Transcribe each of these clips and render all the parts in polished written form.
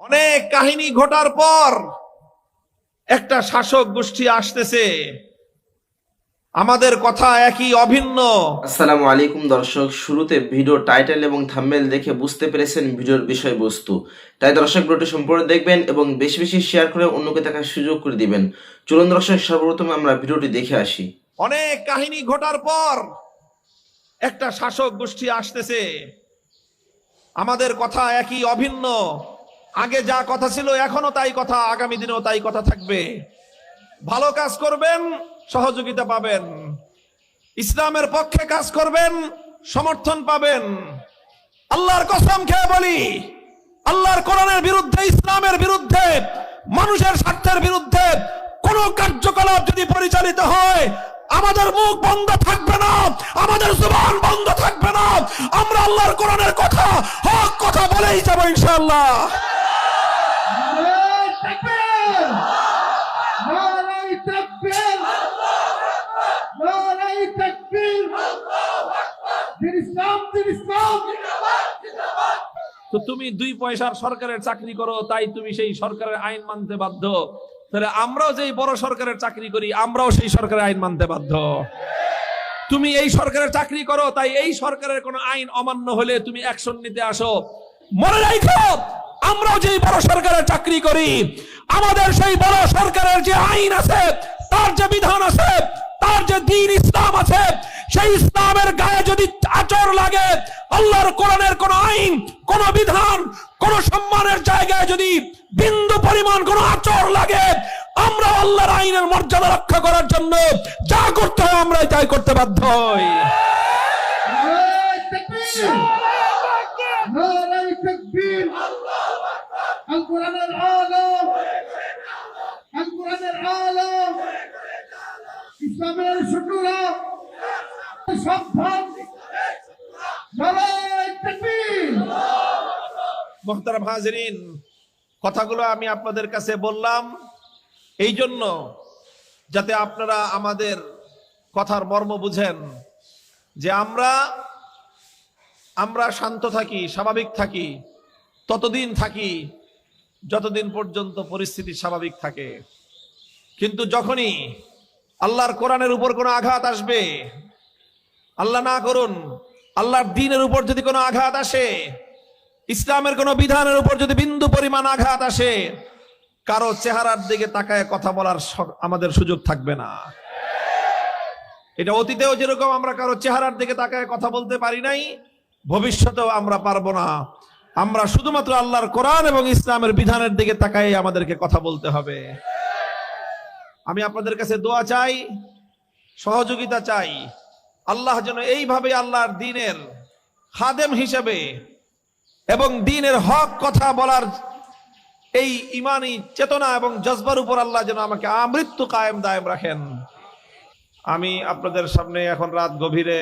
অনেক কাহিনী ঘটার পর একটা শাসক গোষ্ঠী আসতেছে, আমাদের কথা একই অভিন্ন। আসসালামু আলাইকুম দর্শক, শুরুতে ভিডিও টাইটেল এবং থাম্বনেল দেখে বুঝতে পেরেছেন ভিডিওর বিষয়বস্তু। তাই দর্শক ভিডিওটি সম্পূর্ণ দেখবেন এবং বেশি বেশি শেয়ার করে অন্যকে দেখার সুযোগ করে দিবেন। চলুন দর্শক, সর্বপ্রথমে আমরা ভিডিওটি দেখে আসি। অনেক কাহিনী ঘটার পর একটা শাসক গোষ্ঠী আসতেছে, আমাদের কথা একই অভিন্ন। আগে যা কথা ছিল এখনো তাই কথা, আগামী দিনেও তাই কথা থাকবে। ভালো কাজ করবেন, সহযোগিতা পাবেন। ইসলামের পক্ষে কাজ করবেন, সমর্থন পাবেন। আল্লাহর কসম খেয়ে বলি, আল্লাহর কোরআনের বিরুদ্ধে, ইসলামের বিরুদ্ধে, মানুষের স্বার্থের বিরুদ্ধে কোন কার্যকলাপ যদি পরিচালিত হয়, আমাদের মুখ বন্ধ থাকবে না, আমাদের জবান বন্ধ থাকবে না। আমরা আল্লাহর কোরআনের কথা, হক কথা বলেই যাবো ইনশাআল্লাহ। তো তুমি 2 পয়সার সরকারের চাকরি করো, তাই তুমি সেই সরকারের আইন মানতে বাধ্য। তাহলে আমরাও যেই বড় সরকারের চাকরি করি, আমরাও সেই সরকারের আইন মানতে বাধ্য। তুমি এই সরকারের চাকরি করো, তাই এই সরকারের কোন আইন অমান্য হলে তুমি অ্যাকশন নিতে আসো। মনে রাখো, আমরাও যেই বড় সরকারের চাকরি করি, আমাদের সেই বড় সরকারের যে আইন আছে, তার যে বিধান আছে, তার যে দ্বীন ইসলাম আছে, সেই ইসলামের গায়ে যদি আঁচড় লাগে, আল্লাহর কোরআনের কোন আইন, কোন বিধান, কোন সম্মানের জায়গায় যদি বিন্দু পরিমাণ কোন আঁচড় লাগে, আমরা আল্লাহর আইনের মর্যাদা রক্ষা করার জন্য যা করতে হয় আমরাই তাই করতে বাধ্য হই। ইসলামের শুকরা মুহতারাম হাজিরিন, কথাগুলো আমি আপনাদের কাছে বললাম এই জন্য যাতে আপনারা আমাদের কথার মর্ম বুঝেন, যে আমরা শান্ত থাকি, স্বাভাবিক থাকি, ততদিন থাকি যতদিন পর্যন্ত পরিস্থিতি স্বাভাবিক থাকে। কিন্তু যখনই আল্লাহর কোরআনের উপর কোনো আঘাত আসবে, আল্লাহ না করুন, আল্লাহর দ্বীনের উপর যদি কোনো আঘাত আসে, ইসলামের কোনো বিধানের উপর যদি বিন্দু পরিমাণ আঘাত আসে, কারো চেহারার দিকে তাকায় কথা বলার আমাদের সুযোগ থাকবে না। এটা অতীতেও যেরকম আমরা কারো চেহারার দিকে তাকায় কথা বলতে পারি নাই, ভবিষ্যতেও আমরা পারবো না। আমরা শুধুমাত্র আল্লাহর কোরআন এবং ইসলামের বিধানের দিকে তাকায় আমাদেরকে কথা বলতে হবে। আমি আপনাদের কাছে দোয়া চাই, সহযোগিতা চাই। আল্লাহ যেন এইভাবে আল্লাহর দ্বীনের খাদেম হিসেবে এবং দ্বীনের হক কথা বলার এই ইমানি চেতনা এবং জজবার উপর আল্লাহ যেন আমাকে আমৃত্যু কায়েম দায়েম রাখেন। আমি আপনাদের সামনে এখন রাত গভীরে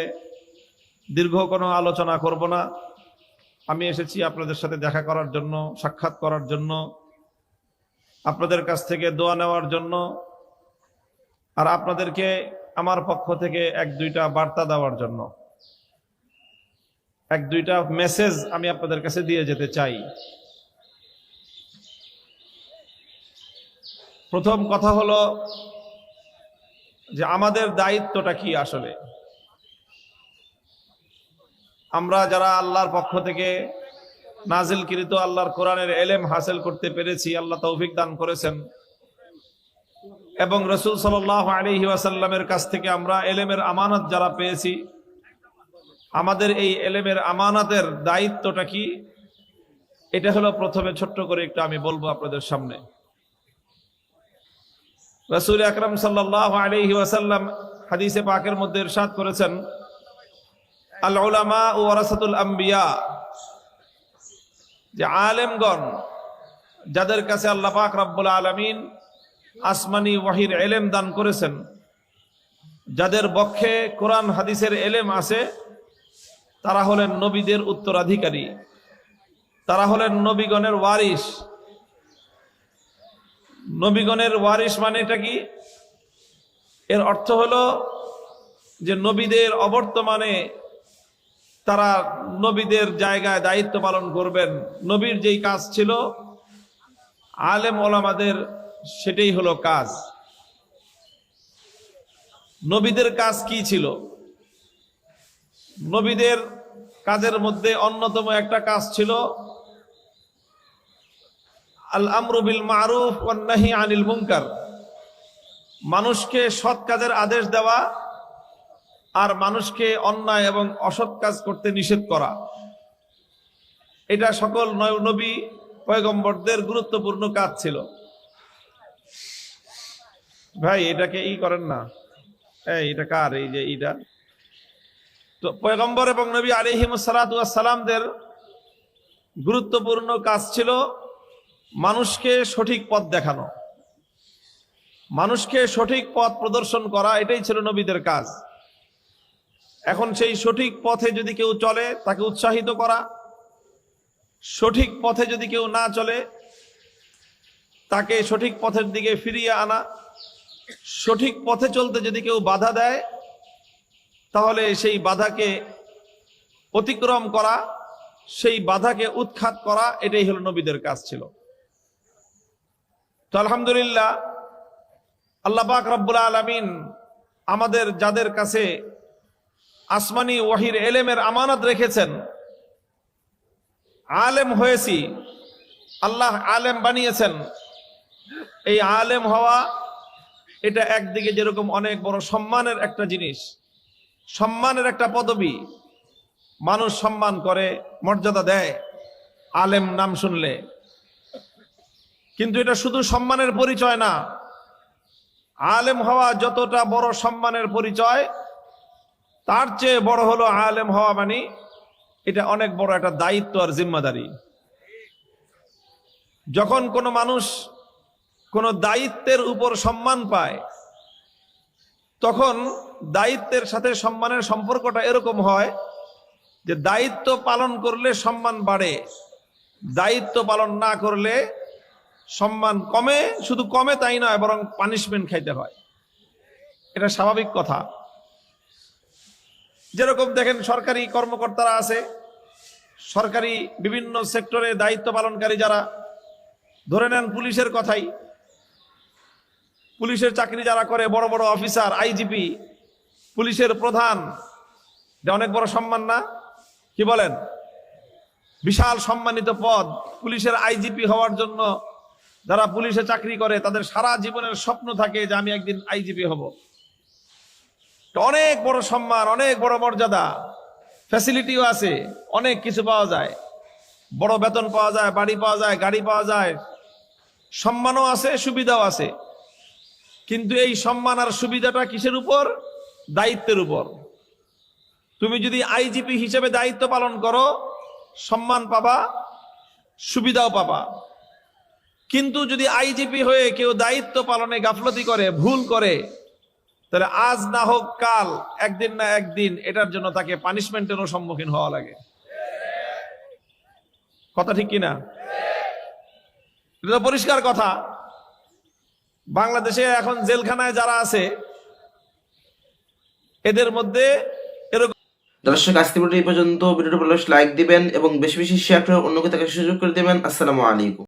দীর্ঘ কোনো আলোচনা করব না। আমি এসেছি আপনাদের সাথে দেখা করার জন্য, সাক্ষাৎ করার জন্য, আপনাদের কাছ থেকে দোয়া নেওয়ার জন্য, আর আপনাদেরকে আমার পক্ষ থেকে 1-2টা বার্তা দেওয়ার জন্য, 1-2টা মেসেজ আমি আপনাদের কাছে দিয়ে যেতে চাই। প্রথম কথা হলো যে আমাদের দায়িত্বটা কি আসলে। আমরা যারা আল্লাহর পক্ষ থেকে নাজিলকৃত আল্লাহর কোরআনের ইলম হাসিল করতে পেরেছি, আল্লাহ তৌফিক দান করেছেন, এবং রাসূল সাল্লাল্লাহু আলাইহি ওয়াসাল্লামের কাছ থেকে আমরা ইলমের আমানত যারা পেয়েছি, আমাদের এই ইলমের আমানতের দায়িত্বটা কি, এটা হলো প্রথমে ছোট্ট করে একটু আমি বলবো আপনাদের সামনে। রাসূল আকরাম সাল্লাল্লাহু আলাইহি ওয়াসাল্লাম হাদিসে পাকের মধ্যে ইরশাদ করেছেন, আল উলামা ওয়ারাসাতুল আম্বিয়া, যে আলেমগণ, যাদের কাছে আল্লাহ পাক রব্বুল আলামিন আসমানি ওয়াহির ইলম দান করেছেন, যাদের পক্ষে কোরআন হাদিসের ইলম আছে, তারা হলেন নবীদের উত্তরাধিকারী, তারা হলেন নবীগণের ওয়ারিস। নবীগণের ওয়ারিস মানে এটা কি? এর অর্থ হলো যে নবীদের অবর্তমানে তারা নবীদের জায়গায় দায়িত্ব পালন করবেন। নবীর যেই কাজ ছিল আলেম ওলামাদের সেটাই হলো কাজ। নবীদের কাজ কি ছিল? নবীদের কাজের মধ্যে অন্যতম একটা কাজ ছিল আল আমরু বিল মারুফ ওয়ান নাহি আনিল মুনকার, মানুষকে সৎ কাজের আদেশ দেওয়া আর মানুষকে অন্যায় এবং অসৎ কাজ করতে নিষেধ করা। এটা সকল নবী পয়গম্বরদের গুরুত্বপূর্ণ কাজ ছিল। ভাই এটাকে করেন না, এটা কার? এই যে এইটা তো পয়গম্বর এবং নবী আলাইহিমুস সালাতু ওয়াস সালামদের গুরুত্বপূর্ণ কাজ ছিল মানুষকে সঠিক পথ দেখানো, মানুষকে সঠিক পথ প্রদর্শন করা। এটাই ছিল নবীদের কাজ। এখন সেই সঠিক পথে যদি কেউ চলে তাকে উৎসাহিত করা, সঠিক পথে যদি কেউ না চলে তাকে সঠিক পথের দিকে ফিরিয়ে আনা, সঠিক পথে চলতে যদি কেউ বাধা দেয় তাহলে সেই বাধাকে অতিক্রম করা, সেই বাধাকে উৎখাত করা, এটাই হলো নবীদের কাজ ছিল। তো আলহামদুলিল্লাহ, আল্লাহ পাক রব্বুল আলামিন আমাদের যাদের কাছে আসমানি ওয়াহির এলেমের আমানত রেখেছেন, আলেম হয়েছি, আল্লাহ আলেম বানিয়েছেন। এই আলেম হওয়া এটা একদিকে যেরকম অনেক বড় সম্মানের একটা জিনিস, সম্মানের একটা পদবী, মানুষ সম্মান করে, মর্যাদা দেয় আলেম নাম শুনলে। কিন্তু এটা শুধু সম্মানের পরিচয় না। আলেম হওয়া যতটা বড় সম্মানের পরিচয়, তার চেয়ে বড় হলো আলেম হওয়া মানে এটা অনেক বড় একটা দায়িত্ব আর জিম্মাদারি। যখন কোনো মানুষ কোনো দায়িত্বের উপর সম্মান পায়, তখন দায়িত্বের সাথে সম্মানের সম্পর্কটা এরকম হয় যে দায়িত্ব পালন করলে সম্মান বাড়ে, দায়িত্ব পালন না করলে সম্মান কমে। শুধু কমে তাই নয়, বরং পানিশমেন্ট খাইতে হয়। এটা স্বাভাবিক কথা। যেরকম দেখেন সরকারি কর্মকর্তারা আছে, সরকারি বিভিন্ন সেক্টরে দায়িত্ব পালনকারী যারা, ধরে নেন পুলিশের কথাই, পুলিশের চাকরি যারা করে, বড় বড় অফিসার, আইজিপি, পুলিশের প্রধান, এটা অনেক বড় সম্মান না? কি বলেন? বিশাল সম্মানিত পদ। পুলিশের আইজিপি হওয়ার জন্য যারা পুলিশে চাকরি করে তাদের সারা জীবনের স্বপ্ন থাকে যে আমি একদিন আইজিপি হব। অনেক বড় সম্মান, অনেক বড় মর্যাদা, ফ্যাসিলিটিও আছে, অনেক কিছু পাওয়া যায়, বড় বেতন পাওয়া যায়, বাড়ি পাওয়া যায়, গাড়ি পাওয়া যায়, সম্মানও আছে, সুবিধাও আছে। কিন্তু এই সম্মান আর সুবিধাটা কিসের উপর? দায়িত্বের উপর। তুমি যদি আইজিপি হিসেবে দায়িত্ব পালন করো, সম্মান পাবা, সুবিধাও পাবা। কিন্তু যদি আইজিপি হয়ে কেউ দায়িত্ব পালনে গাফলতি করে, ভুল করে, তাহলে আজ না হোক কাল, একদিন না একদিন এটার জন্য তাকে পানিশমেন্টেরও সম্মুখীন হওয়া লাগে। কথা ঠিক কিনা? এটা পরিষ্কার কথা। বাংলাদেশে এখন জেলখানায় যারা আছে এদের মধ্যে এরকম। দর্শক, আজকে ভিডিও এই পর্যন্ত। ভিডিওটি ভালো লাগলে লাইক দিবেন এবং বেশি বেশি শেয়ার করে অন্যকে তাকে সুযোগ করে দিবেন। আসসালামু আলাইকুম।